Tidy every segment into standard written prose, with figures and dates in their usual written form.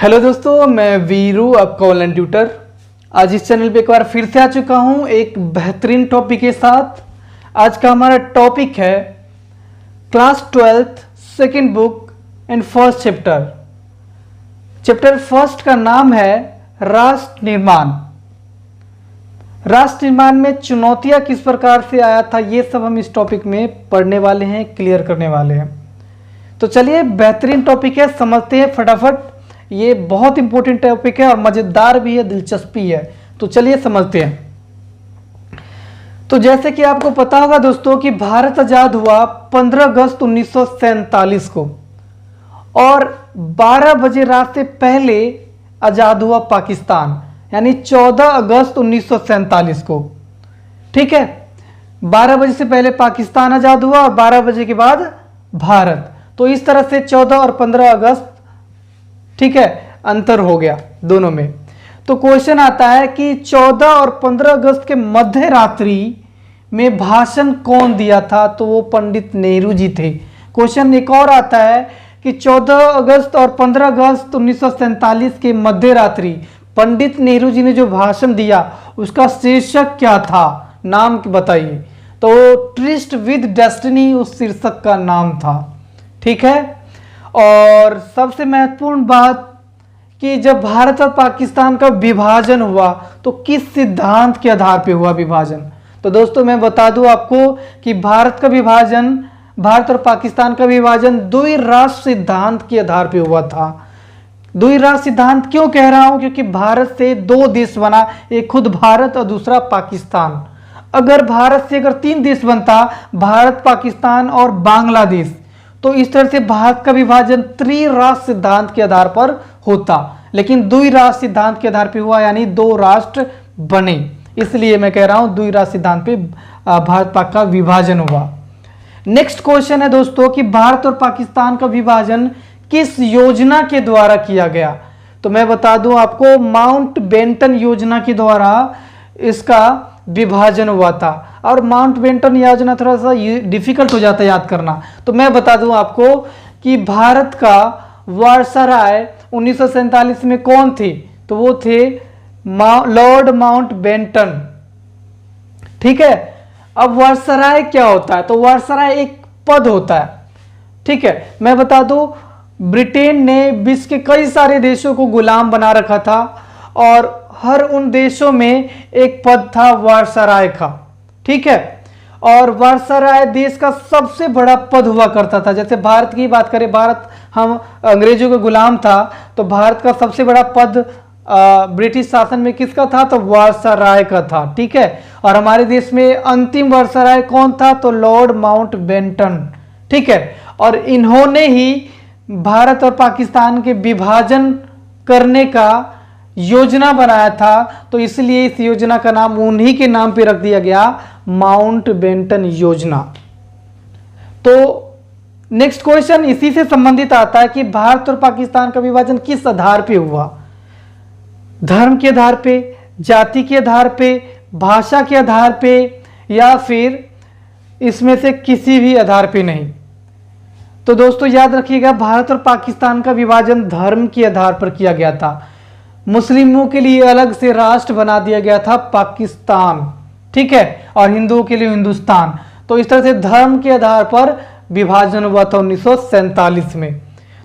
Hello दोस्तों, मैं वीरू आपका ऑनलाइन ट्यूटर। आज इस चैनल पे एक बार फिर से आ चुका हूँ एक बेहतरीन टॉपिक के साथ। आज का हमारा टॉपिक है class 12th second book and first chapter. Chapter first का नाम है राष्ट्र निर्माण। राष्ट्र निर्माण में चुनौतियाँ किस प्रकार से आया था, ये सब हम इस टॉपिक में पढ़ने वाले हैं, क्लियर करने वाले हैं। तो चलिए, बेहतरीन टॉपिक है, समझते हैं फटाफट। ये बहुत इंपॉर्टेंट टॉपिक है और मजेदार भी है, दिलचस्पी है। तो चलिए समझते हैं। तो जैसे कि आपको पता होगा दोस्तों कि भारत आजाद हुआ 15 अगस्त 1947 को और 12 बजे रात से पहले आजाद हुआ पाकिस्तान, यानी 14 अगस्त 1947 को। ठीक है, 12 बजे से पहले पाकिस्तान आजाद हुआ और 12 बजे के बाद भारत। तो इस तरह से 14 और 15 अगस्त, ठीक है, अंतर हो गया दोनों में। तो क्वेश्चन आता है कि 14 और 15 अगस्त के मध्य रात्रि में भाषण कौन दिया था? तो वो पंडित नेहरू जी थे। क्वेश्चन एक और आता है कि 14 अगस्त और 15 अगस्त 1947 के मध्य रात्रि पंडित नेहरू जी ने जो भाषण दिया उसका शीर्षक क्या था? नाम बताइए। तो ट्रिस्ट विद डेस्टिनी उस शीर्षक का नाम था। ठीक है, और सबसे महत्वपूर्ण बात कि जब भारत और पाकिस्तान का विभाजन हुआ तो किस सिद्धांत के आधार पर हुआ विभाजन? तो दोस्तों मैं बता दूं आपको कि भारत और पाकिस्तान का विभाजन द्विराष्ट्र सिद्धांत के आधार पर हुआ था। द्विराष्ट्र सिद्धांत क्यों कह रहा हूं? क्योंकि भारत से दो देश बना, एक खुद भारत और दूसरा पाकिस्तान। अगर भारत से अगर 3 देश बनता, भारत, पाकिस्तान और बांग्लादेश, तो इस तरह से भारत का विभाजन त्रिराष्ट्र सिद्धांत के आधार पर होता, लेकिन द्विराष्ट्र सिद्धांत के आधार पर हुआ, यानी 2 राष्ट्र बने। इसलिए मैं कह रहा हूं द्विराष्ट्र सिद्धांत पे भारत पाक का विभाजन हुआ। नेक्स्ट क्वेश्चन है दोस्तों कि भारत और पाकिस्तान का विभाजन किस योजना के द्वारा किया गया? तो मैं बता दूं आपको, माउंटबेटन योजना के द्वारा इसका विभाजन हुआ था। और माउंटबेटन योजना थोड़ा सा डिफिकल्ट हो जाता है याद करना, तो मैं बता दूं आपको कि भारत का वायसराय 1947 में कौन थे? तो वो थे लॉर्ड माउंटबेटन। ठीक है, अब वायसराय क्या होता है? तो वायसराय एक पद होता है। ठीक है, मैं बता दूं ब्रिटेन ने विश्व के कई सारे देशों को गुलाम बना रखा था और हर उन देशों में एक पद था वायसराय का। ठीक है, और वायसराय देश का सबसे बड़ा पद हुआ करता था। जैसे भारत की बात करें, भारत हम अंग्रेजों के गुलाम था, तो भारत का सबसे बड़ा पद ब्रिटिश शासन में किसका था? तो वायसराय का था। ठीक है, और हमारे देश में अंतिम वायसराय कौन था? तो लॉर्ड माउंटबेटन। ठीक है, और इन्होंने ही भारत और पाकिस्तान के विभाजन करने का योजना बनाया था, तो इसलिए इस योजना का नाम उन्हीं के नाम पे रख दिया गया, माउंटबेटन योजना। तो नेक्स्ट क्वेश्चन इसी से संबंधित आता है कि भारत और पाकिस्तान का विभाजन किस आधार पे हुआ? धर्म के आधार पे, जाति के आधार पे, भाषा के आधार पे, या फिर इसमें से किसी भी आधार पे नहीं? तो दोस्तों याद रखिएगा, भारत और पाकिस्तान का विभाजन धर्म के आधार पर किया गया था। मुस्लिमों के लिए अलग से राष्ट्र बना दिया गया था पाकिस्तान, ठीक है, और हिंदुओं के लिए हिंदुस्तान। तो इस तरह से धर्म के आधार पर विभाजन हुआ था 1947 में।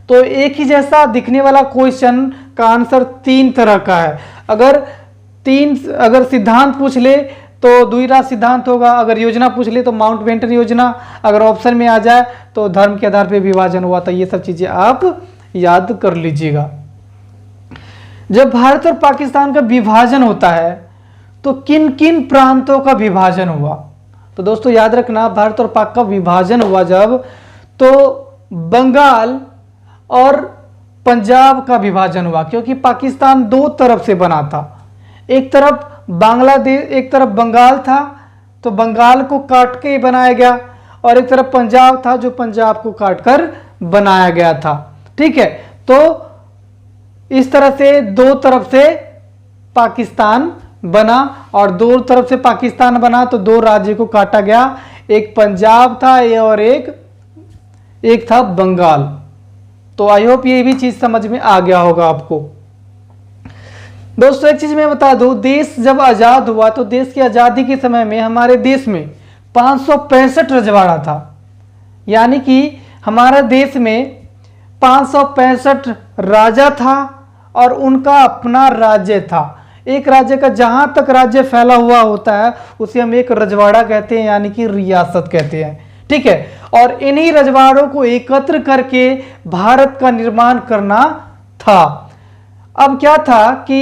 तो एक ही जैसा दिखने वाला क्वेश्चन का आंसर 3 तरह का है। अगर सिद्धांत पूछ ले तो द्विराष्ट्र सिद्धांत होगा, अगर योजना पूछ ले तो माउंटबेटन योजना, अगर ऑप्शन में आ जाए तो धर्म के आधार पर विभाजन हुआ था। ये सब चीजें आप याद कर लीजिएगा। जब भारत और पाकिस्तान का विभाजन होता है तो किन किन प्रांतों का विभाजन हुआ? तो दोस्तों याद रखना, भारत और पाक का विभाजन हुआ जब, तो बंगाल और पंजाब का विभाजन हुआ, क्योंकि पाकिस्तान 2 तरफ से बना था। एक तरफ बांग्लादेश, एक तरफ बंगाल था, तो बंगाल को काट के बनाया गया, और एक तरफ पंजाब था जो पंजाब को काटकर बनाया गया था। ठीक है, तो इस तरह से 2 तरफ से पाकिस्तान बना, और 2 तरफ से पाकिस्तान बना तो 2 राज्य को काटा गया, एक पंजाब था और एक था बंगाल। तो आई होप ये भी चीज समझ में आ गया होगा आपको। दोस्तों एक चीज मैं बता दूं, देश जब आजाद हुआ तो देश की आजादी के समय में हमारे देश में 565 रजवाड़ा था। यानी कि हमारे देश में 565 राजा था और उनका अपना राज्य था। एक राज्य का जहां तक राज्य फैला हुआ होता है उसे हम एक रजवाड़ा कहते हैं, यानी कि रियासत कहते हैं। ठीक है, और इन्हीं रजवाड़ों को एकत्र करके भारत का निर्माण करना था। अब क्या था कि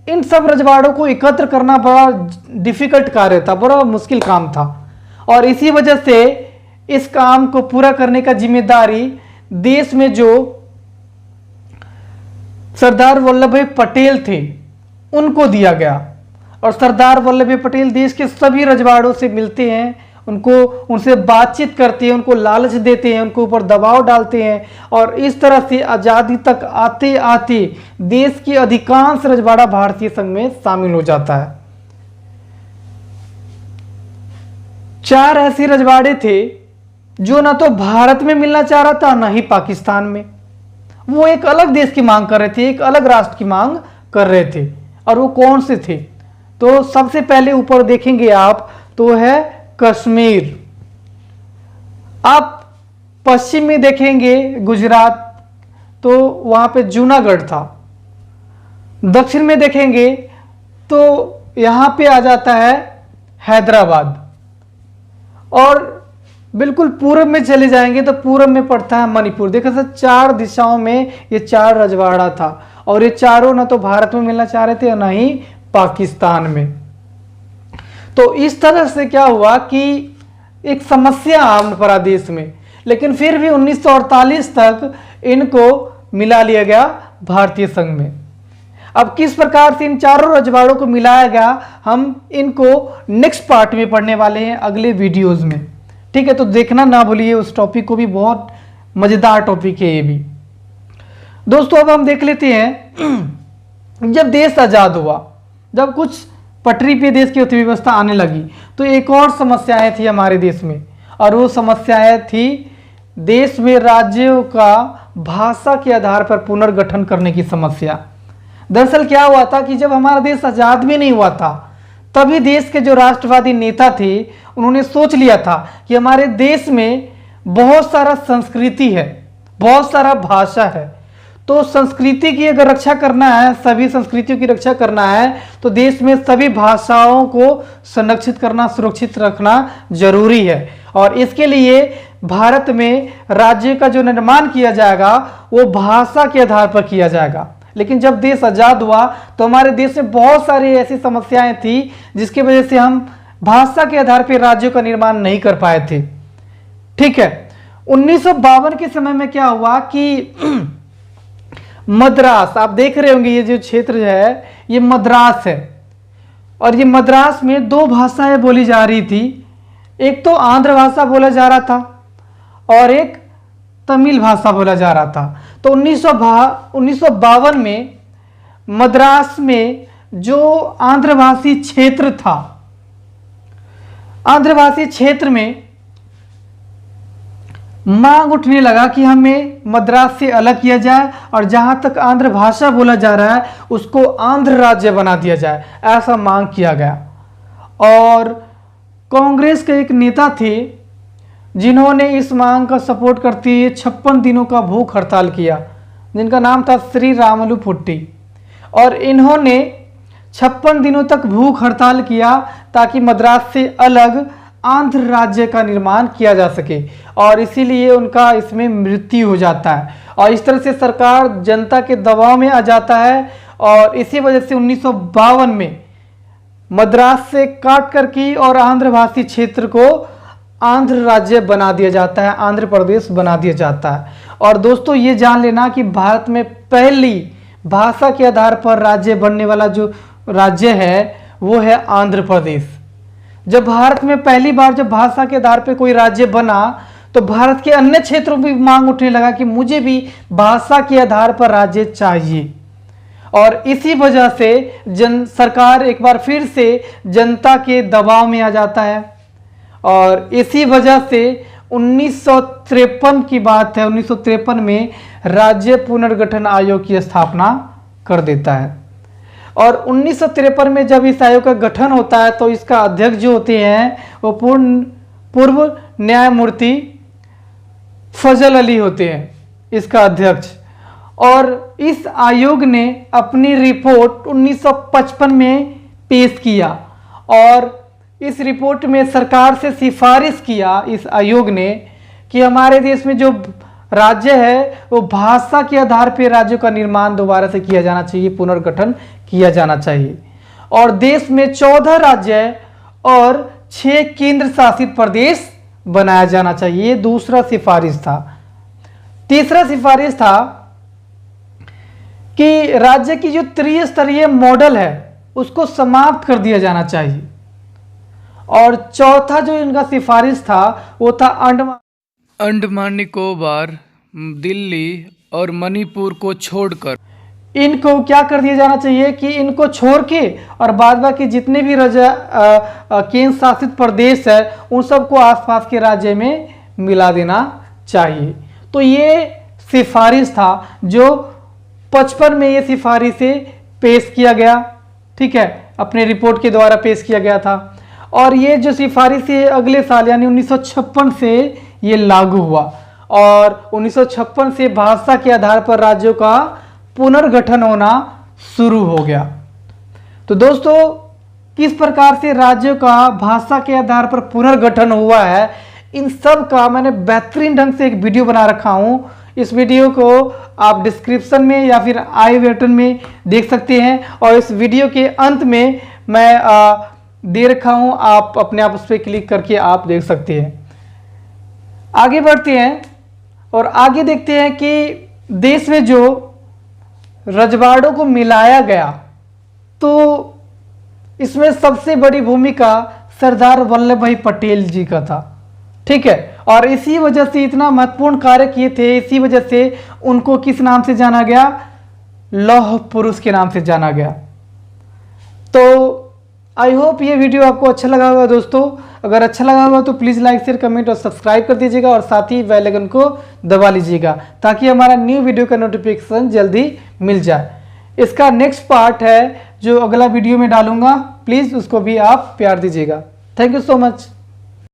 इन सब रजवाड़ों को एकत्र करना बड़ा डिफिकल्ट कार्य था, बड़ा मुश्किल काम था, और इसी वजह से इस काम को पूरा करने का जिम्मेदारी देश में जो सरदार वल्लभ भाई पटेल थे उनको दिया गया। और सरदार वल्लभ भाई पटेल देश के सभी रजवाड़ों से मिलते हैं, उनसे बातचीत करते हैं, उनको लालच देते हैं, उनको ऊपर दबाव डालते हैं, और इस तरह से आज़ादी तक आते आते देश की अधिकांश रजवाड़ा भारतीय संघ में शामिल हो जाता है। 4 ऐसे रजवाड़े थे जो ना तो भारत में मिलना चाह रहा था ना ही पाकिस्तान में। वो एक अलग देश की मांग कर रहे थे, एक अलग राष्ट्र की मांग कर रहे थे। और वो कौन से थे? तो सबसे पहले ऊपर देखेंगे आप तो है कश्मीर। आप पश्चिम में देखेंगे गुजरात, तो वहां पे जूनागढ़ था। दक्षिण में देखेंगे तो यहां पे आ जाता है हैदराबाद। और बिल्कुल पूर्व में चले जाएंगे तो पूर्व में पड़ता है मणिपुर। देखो सर, 4 दिशाओं में ये 4 रजवाड़ा था, और ये चारों ना तो भारत में मिलना चाह रहे थे और ना ही पाकिस्तान में। तो इस तरह से क्या हुआ कि एक समस्या आम पड़ा देश में, लेकिन फिर भी 1948 तक इनको मिला लिया गया भारतीय संघ में। अब किस प्रकार से इन चारों रजवाड़ों को मिलाया गया, हम इनको नेक्स्ट पार्ट में पढ़ने वाले हैं, अगले वीडियोस में। ठीक है, तो देखना ना भूलिए उस टॉपिक को भी, बहुत मजेदार टॉपिक है ये भी। दोस्तों अब हम देख लेते हैं जब देश आजाद हुआ, जब कुछ पटरी पे देश की अर्थव्यवस्था आने लगी, तो एक और समस्याएं थी हमारे देश में, और वो समस्याएं थी देश में राज्यों का भाषा के आधार पर पुनर्गठन करने की समस्या। दरअसल क्या हुआ था कि जब हमारा देश आजाद भी नहीं हुआ था, तभी देश के जो राष्ट्रवादी नेता थे उन्होंने सोच लिया था कि हमारे देश में बहुत सारा संस्कृति है, बहुत सारा भाषा है, तो संस्कृति की अगर रक्षा करना है, सभी संस्कृतियों की रक्षा करना है, तो देश में सभी भाषाओं को संरक्षित करना, सुरक्षित रखना जरूरी है। और इसके लिए भारत में राज्य का जो निर्माण किया जाएगा वो भाषा के आधार पर किया जाएगा। लेकिन जब देश आजाद हुआ तो हमारे देश में बहुत सारी ऐसी समस्याएं थी जिसकी वजह से हम भाषा के आधार पर राज्यों का निर्माण नहीं कर पाए थे। ठीक है, 1952 के समय में क्या हुआ कि मद्रास, आप देख रहे होंगे ये जो क्षेत्र है ये मद्रास है, और ये मद्रास में 2 भाषाएं बोली जा रही थी। एक तो आंध्र भाषा बोला जा रहा था और एक तमिल भाषा बोला जा रहा था। तो 1952 में मद्रास में जो आंध्रभाषी क्षेत्र था, आंध्रभाषी क्षेत्र में मांग उठने लगा कि हमें मद्रास से अलग किया जाए और जहां तक आंध्र भाषा बोला जा रहा है उसको आंध्र राज्य बना दिया जाए, ऐसा मांग किया गया। और कांग्रेस के एक नेता थे जिन्होंने इस मांग का सपोर्ट करते हुए 56 दिनों का भूख हड़ताल किया, जिनका नाम था श्री रामुलु पुट्टी। और इन्होंने 56 दिनों तक भूख हड़ताल किया ताकि मद्रास से अलग आंध्र राज्य का निर्माण किया जा सके, और इसीलिए उनका इसमें मृत्यु हो जाता है। और इस तरह से सरकार जनता के दबाव में आ जाता है, और इसी वजह से 1952 में मद्रास से काट करके और आंध्र भाषी क्षेत्र को आंध्र राज्य बना दिया जाता है, आंध्र प्रदेश बना दिया जाता है। और दोस्तों ये जान लेना कि भारत में पहली भाषा के आधार पर राज्य बनने वाला जो राज्य है वो है आंध्र प्रदेश। जब भारत में पहली बार जब भाषा के आधार पर कोई राज्य बना तो भारत के अन्य क्षेत्रों में मांग उठने लगा कि मुझे भी भाषा के आधार पर राज्य चाहिए। और इसी वजह से सरकार एक बार फिर से जनता के दबाव में आ जाता है, और इसी वजह से 1953 की बात है। 1953 में राज्य पुनर्गठन आयोग की स्थापना कर देता है। और 1953 में जब इस आयोग का गठन होता है तो इसका अध्यक्ष जो होते हैं वो पूर्व न्यायमूर्ति फजल अली होते हैं, इसका अध्यक्ष। और इस आयोग ने अपनी रिपोर्ट 1955 में पेश किया और इस रिपोर्ट में सरकार से सिफारिश किया इस आयोग ने कि हमारे देश में जो राज्य है वो भाषा के आधार पर राज्यों का निर्माण दोबारा से किया जाना चाहिए, पुनर्गठन किया जाना चाहिए। और देश में 14 राज्य और 6 केंद्र शासित प्रदेश बनाया जाना चाहिए। ये दूसरा सिफारिश था। तीसरा सिफारिश था कि राज्य की जो त्रिस्तरीय मॉडल है उसको समाप्त कर दिया जाना चाहिए। और चौथा जो इनका सिफारिश था वो था अंडमान निकोबार, दिल्ली और मणिपुर को छोड़कर इनको क्या कर दिया जाना चाहिए कि इनको छोड़ के और बाद बाकी जितने भी केंद्र शासित प्रदेश है उन सबको आसपास के राज्य में मिला देना चाहिए। तो ये सिफारिश था जो 55 में ये सिफारिश से पेश किया गया, ठीक है, अपने रिपोर्ट के द्वारा पेश किया गया था। और ये जो सिफारिश है अगले साल यानी 1956 से ये लागू हुआ और 1956 से भाषा के आधार पर राज्यों का पुनर्गठन होना शुरू हो गया। तो दोस्तों किस प्रकार से राज्यों का भाषा के आधार पर पुनर्गठन हुआ है, इन सब का मैंने बेहतरीन ढंग से एक वीडियो बना रखा हूं। इस वीडियो को आप डिस्क्रिप्शन में या फिर आई बटन में देख सकते हैं और इस वीडियो के अंत में मैं दे रखा हूं, आप अपने आप उस पर क्लिक करके आप देख सकते हैं। आगे बढ़ते हैं और आगे देखते हैं कि देश में जो रजवाड़ों को मिलाया गया तो इसमें सबसे बड़ी भूमिका सरदार वल्लभ भाई पटेल जी का था, ठीक है। और इसी वजह से इतना महत्वपूर्ण कार्य किए थे, इसी वजह से उनको किस नाम से जाना गया, लौह पुरुष के नाम से जाना गया। तो आई होप ये वीडियो आपको अच्छा लगा होगा दोस्तों। अगर अच्छा लगा होगा तो प्लीज़ लाइक शेयर कमेंट और सब्सक्राइब कर दीजिएगा और साथ ही बेल आइकन को दबा लीजिएगा ताकि हमारा न्यू वीडियो का नोटिफिकेशन जल्दी मिल जाए। इसका नेक्स्ट पार्ट है जो अगला वीडियो में डालूंगा, प्लीज़ उसको भी आप प्यार दीजिएगा। Thank you so much.